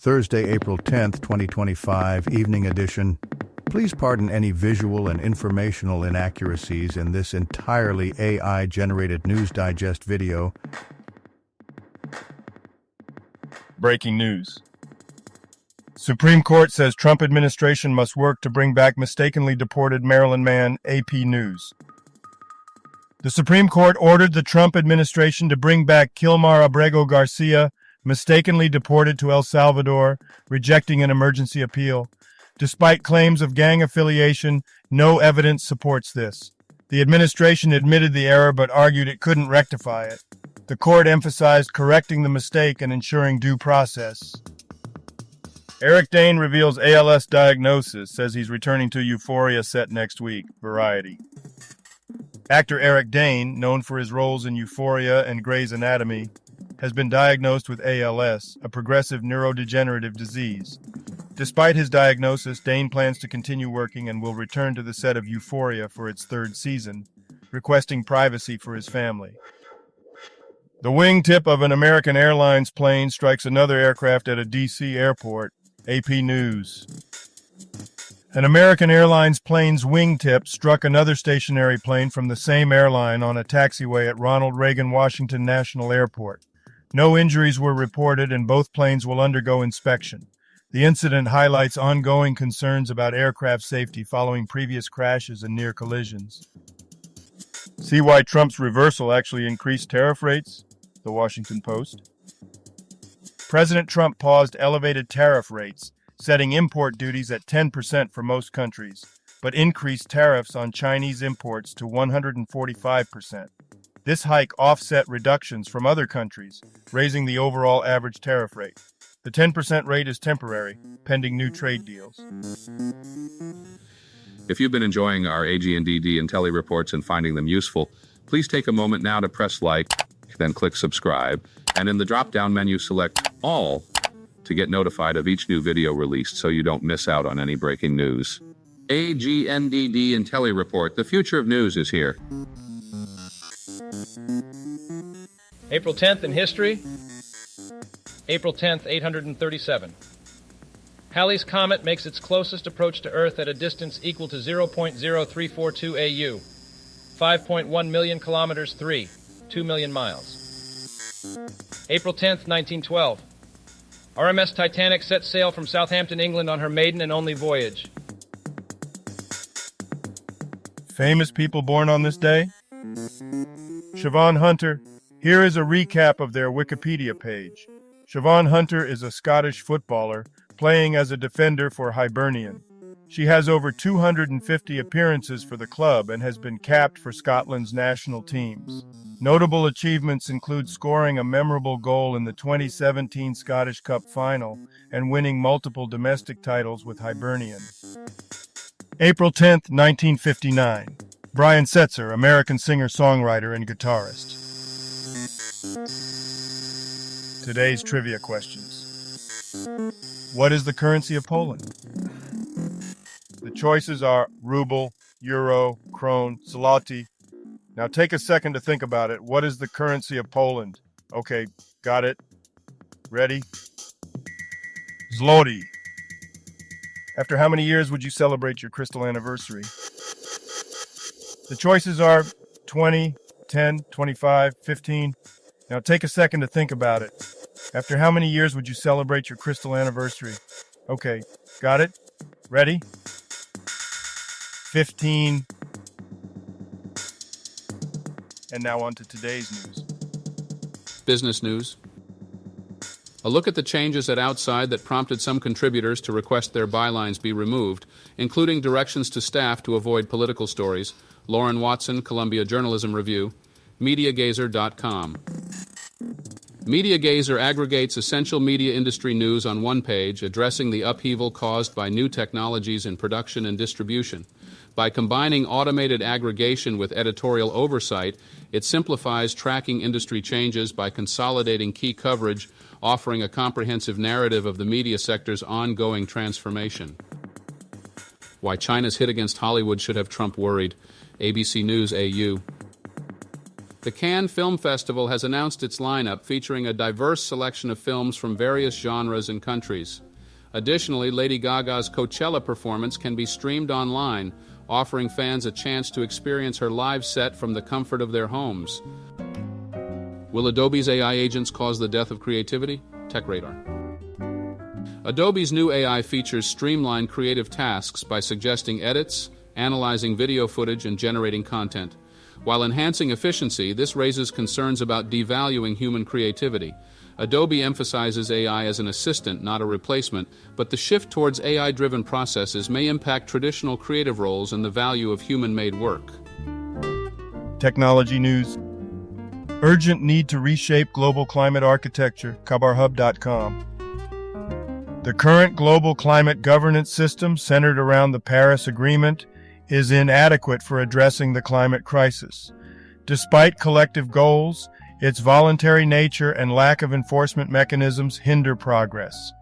Thursday, April 10th, 2025, evening edition. Please pardon any visual and informational inaccuracies in this entirely AI-generated News Digest video. Breaking news. Supreme Court says Trump administration must work to bring back mistakenly deported Maryland man, AP News. The Supreme Court ordered the Trump administration to bring back Kilmar Abrego Garcia, mistakenly deported to El Salvador, rejecting an emergency appeal. Despite claims of gang affiliation, no evidence supports this. The administration admitted the error but argued it couldn't rectify it. The court emphasized correcting the mistake and ensuring due process. Eric Dane reveals ALS diagnosis, says he's returning to Euphoria set next week. Variety. Actor Eric Dane, known for his roles in Euphoria and Grey's Anatomy, has been diagnosed with ALS, a progressive neurodegenerative disease. Despite his diagnosis, Dane plans to continue working and will return to the set of Euphoria for its third season, requesting privacy for his family. The wingtip of an American Airlines plane strikes another aircraft at a D.C. airport. AP News. An American Airlines plane's wingtip struck another stationary plane from the same airline on a taxiway at Ronald Reagan Washington National Airport. No injuries were reported and both planes will undergo inspection. The incident highlights ongoing concerns about aircraft safety following previous crashes and near collisions. See why Trump's reversal actually increased tariff rates? The Washington Post. President Trump paused elevated tariff rates, setting import duties at 10% for most countries, but increased tariffs on Chinese imports to 145%. This hike offset reductions from other countries, raising the overall average tariff rate. The 10% rate is temporary, pending new trade deals. If you've been enjoying our AGNDD intelliReports and finding them useful, please take a moment now to press like, then click subscribe, and in the drop-down menu select All to get notified of each new video released so you don't miss out on any breaking news. AGNDD intelliReport, the future of news is here. April 10th in history. April 10th, 837. Halley's Comet makes its closest approach to Earth at a distance equal to 0.0342 AU, 5.1 million kilometers 2 million miles. April 10th, 1912. RMS Titanic set sail from Southampton, England on her maiden and only voyage. Famous people born on this day? Siobhan Hunter. Here is a recap of their Wikipedia page. Siobhan Hunter is a Scottish footballer, playing as a defender for Hibernian. She has over 250 appearances for the club and has been capped for Scotland's national teams. Notable achievements include scoring a memorable goal in the 2017 Scottish Cup final and winning multiple domestic titles with Hibernian. April 10th, 1959. Brian Setzer, American singer-songwriter and guitarist. Today's trivia questions. What is the currency of Poland? The choices are ruble, euro, krone, zloty. Now take a second to think about it. What is the currency of Poland? Okay, got it. Ready? Zloty. After how many years would you celebrate your crystal anniversary? The choices are 20, 10, 25, 15. Now take a second to think about it. After how many years would you celebrate your crystal anniversary? Okay, got it? Ready? 15. And now on to today's news. Business news. A look at the changes at Outside that prompted some contributors to request their bylines be removed, including directions to staff to avoid political stories. Lauren Watson, Columbia Journalism Review, MediaGazer.com. MediaGazer aggregates essential media industry news on one page, addressing the upheaval caused by new technologies in production and distribution. By combining automated aggregation with editorial oversight, it simplifies tracking industry changes by consolidating key coverage, offering a comprehensive narrative of the media sector's ongoing transformation. Why China's hit against Hollywood should have Trump worried. ABC News AU. The Cannes Film Festival has announced its lineup featuring a diverse selection of films from various genres and countries. Additionally, Lady Gaga's Coachella performance can be streamed online, offering fans a chance to experience her live set from the comfort of their homes. Will Adobe's AI agents cause the death of creativity? Tech Radar. Adobe's new AI features streamline creative tasks by suggesting edits, analyzing video footage, and generating content. While enhancing efficiency, this raises concerns about devaluing human creativity. Adobe emphasizes AI as an assistant, not a replacement, but the shift towards AI-driven processes may impact traditional creative roles and the value of human-made work. Technology news. Urgent need to reshape global climate architecture, KhabarHub.com. The current global climate governance system centered around the Paris Agreement is inadequate for addressing the climate crisis. Despite collective goals, its voluntary nature and lack of enforcement mechanisms hinder progress.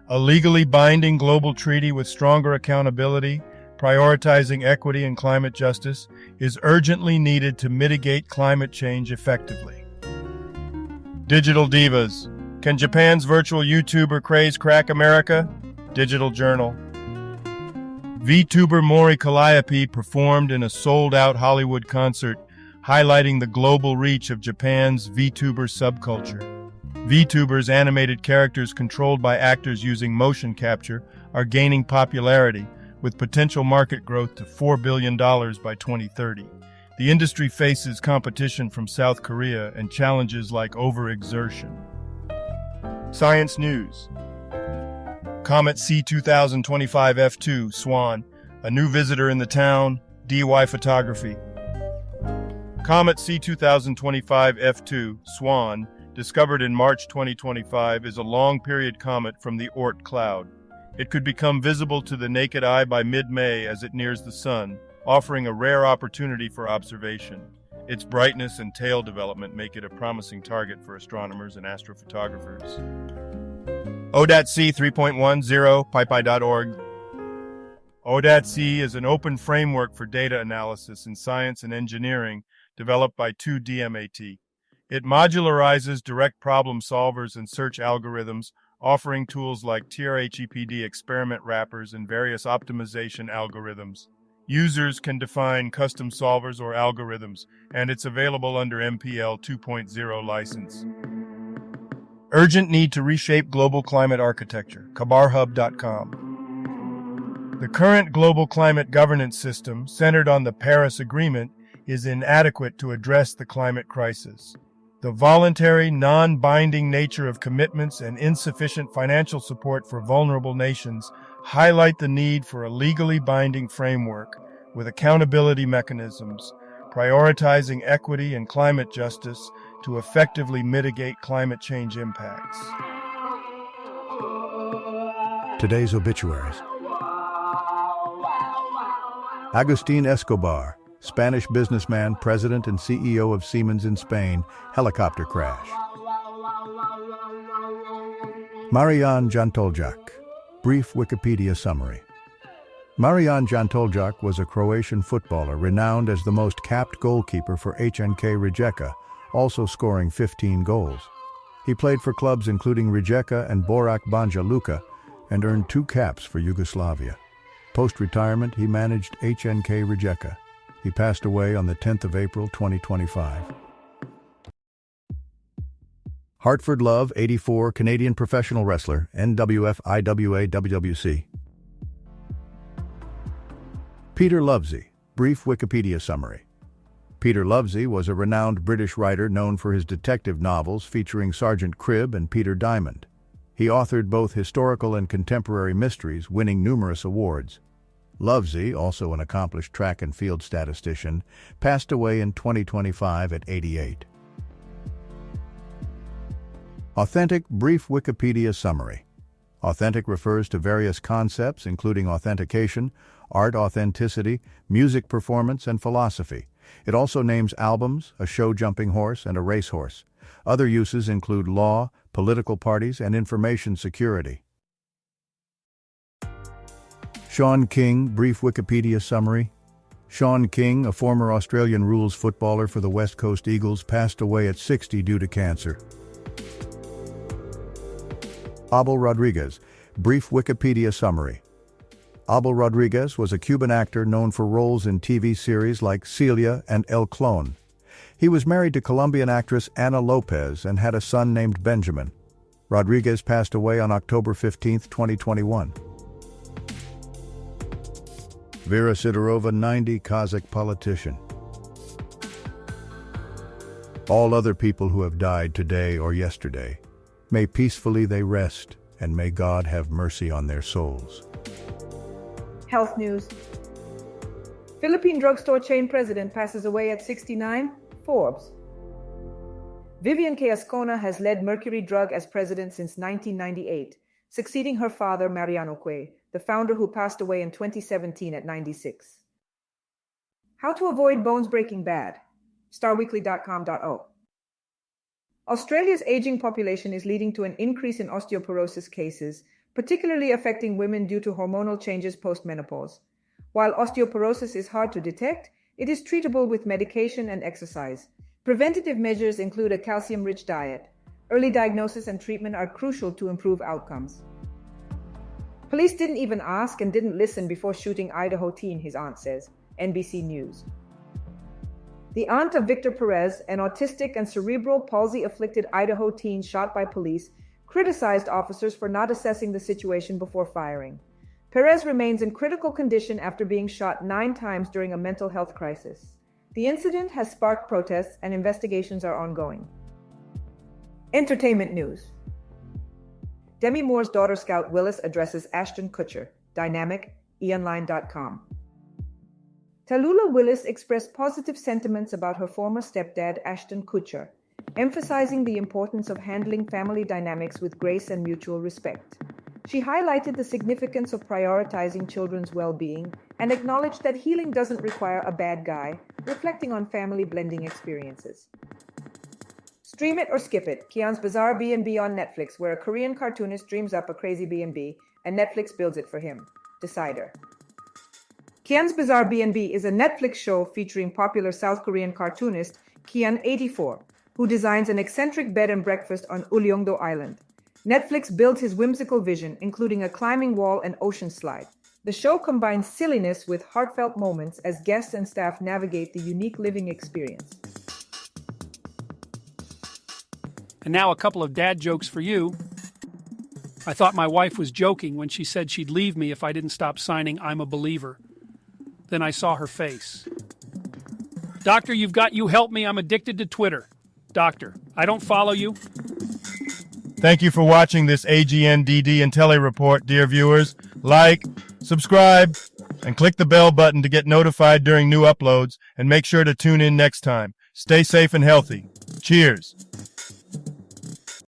A legally binding global treaty with stronger accountability, prioritizing equity and climate justice, is urgently needed to mitigate climate change effectively. Digital divas. Can Japan's virtual YouTuber craze crack America? Digital Journal. VTuber Mori Calliope performed in a sold-out Hollywood concert, highlighting the global reach of Japan's VTuber subculture. VTubers, animated characters controlled by actors using motion capture, are gaining popularity, with potential market growth to $4 billion by 2030. The industry faces competition from South Korea and challenges like overexertion. Science news. Comet C 2025 F2 Swan, a new visitor in the town, DY Photography. Comet C 2025 F2 Swan, discovered in March 2025, is a long-period comet from the Oort cloud. It could become visible to the naked eye by mid-May as it nears the Sun, offering a rare opportunity for observation. Its brightness and tail development make it a promising target for astronomers and astrophotographers. ODAT-C 3.10, PyPy.org. ODAT-C is an open framework for data analysis in science and engineering developed by 2DMAT. It modularizes direct problem solvers and search algorithms, offering tools like TRHEPD experiment wrappers and various optimization algorithms. Users can define custom solvers or algorithms, and it's available under MPL 2.0 license. Urgent need to reshape global climate architecture, KhabarHub.com. The current global climate governance system, centered on the Paris Agreement, is inadequate to address the climate crisis. The voluntary, non-binding nature of commitments and insufficient financial support for vulnerable nations highlight the need for a legally binding framework with accountability mechanisms, prioritizing equity and climate justice to effectively mitigate climate change impacts. Today's obituaries. Agustín Escobar, Spanish businessman, president and CEO of Siemens in Spain, helicopter crash. Marian Jantoljak, brief Wikipedia summary. Marian Jantoljak was a Croatian footballer renowned as the most capped goalkeeper for HNK Rijeka, also scoring 15 goals. He played for clubs including Rijeka and Borac Banja Luka and earned 2 caps for Yugoslavia. Post-retirement, he managed HNK Rijeka. He passed away on the 10th of April, 2025. Hartford Love, 84, Canadian professional wrestler, NWF IWA WWC. Peter Lovesey, brief Wikipedia summary. Peter Lovesey was a renowned British writer known for his detective novels featuring Sergeant Cribb and Peter Diamond. He authored both historical and contemporary mysteries, winning numerous awards. Lovesey, also an accomplished track and field statistician, passed away in 2025 at 88. Authentic, brief Wikipedia summary. Authentic refers to various concepts including authentication, art authenticity, music performance, and philosophy. It also names albums, a show-jumping horse, and a racehorse. Other uses include law, political parties, and information security. Sean King, brief Wikipedia summary. Sean King, a former Australian rules footballer for the West Coast Eagles, passed away at 60 due to cancer. Abel Rodriguez, brief Wikipedia summary. Abel Rodriguez was a Cuban actor known for roles in TV series like Celia and El Clone. He was married to Colombian actress Ana Lopez and had a son named Benjamin. Rodriguez passed away on October 15, 2021. Vera Sidorova, 90, Kazakh politician. All other people who have died today or yesterday, may peacefully they rest, and may God have mercy on their souls. Health news. Philippine drugstore chain president passes away at 69. Forbes. Vivian K. Ascona has led Mercury Drug as president since 1998, succeeding her father, Mariano Cue, the founder who passed away in 2017 at 96. How to avoid bones breaking bad. StarWeekly.com.au. Australia's aging population is leading to an increase in osteoporosis cases, particularly affecting women due to hormonal changes post-menopause. While osteoporosis is hard to detect, it is treatable with medication and exercise. Preventative measures include a calcium-rich diet. Early diagnosis and treatment are crucial to improve outcomes. Police didn't even ask and didn't listen before shooting Idaho teen, his aunt says. NBC News. The aunt of Victor Perez, an autistic and cerebral palsy-afflicted Idaho teen shot by police, criticized officers for not assessing the situation before firing. Perez remains in critical condition after being shot 9 times during a mental health crisis. The incident has sparked protests and investigations are ongoing. Entertainment news. Demi Moore's daughter Scout Willis addresses Ashton Kutcher. Dynamic, eonline.com. Tallulah Willis expressed positive sentiments about her former stepdad, Ashton Kutcher, emphasizing the importance of handling family dynamics with grace and mutual respect. She highlighted the significance of prioritizing children's well-being and acknowledged that healing doesn't require a bad guy, reflecting on family blending experiences. Stream it or skip it. Kian's Bizarre B&B on Netflix, where a Korean cartoonist dreams up a crazy B&B and Netflix builds it for him. Decider. Kian's Bizarre B&B is a Netflix show featuring popular South Korean cartoonist Kian 84, who designs an eccentric bed and breakfast on Ulyongdo Island. Netflix builds his whimsical vision, including a climbing wall and ocean slide. The show combines silliness with heartfelt moments as guests and staff navigate the unique living experience. And now a couple of dad jokes for you. I thought my wife was joking when she said she'd leave me if I didn't stop signing I'm a believer. Then I saw her face. Doctor, you help me. I'm addicted to Twitter. Doctor, I don't follow you. Thank you for watching this AGNDD intelliReport, dear viewers. Like, subscribe, and click the bell button to get notified during new uploads, and make sure to tune in next time. Stay safe and healthy. Cheers.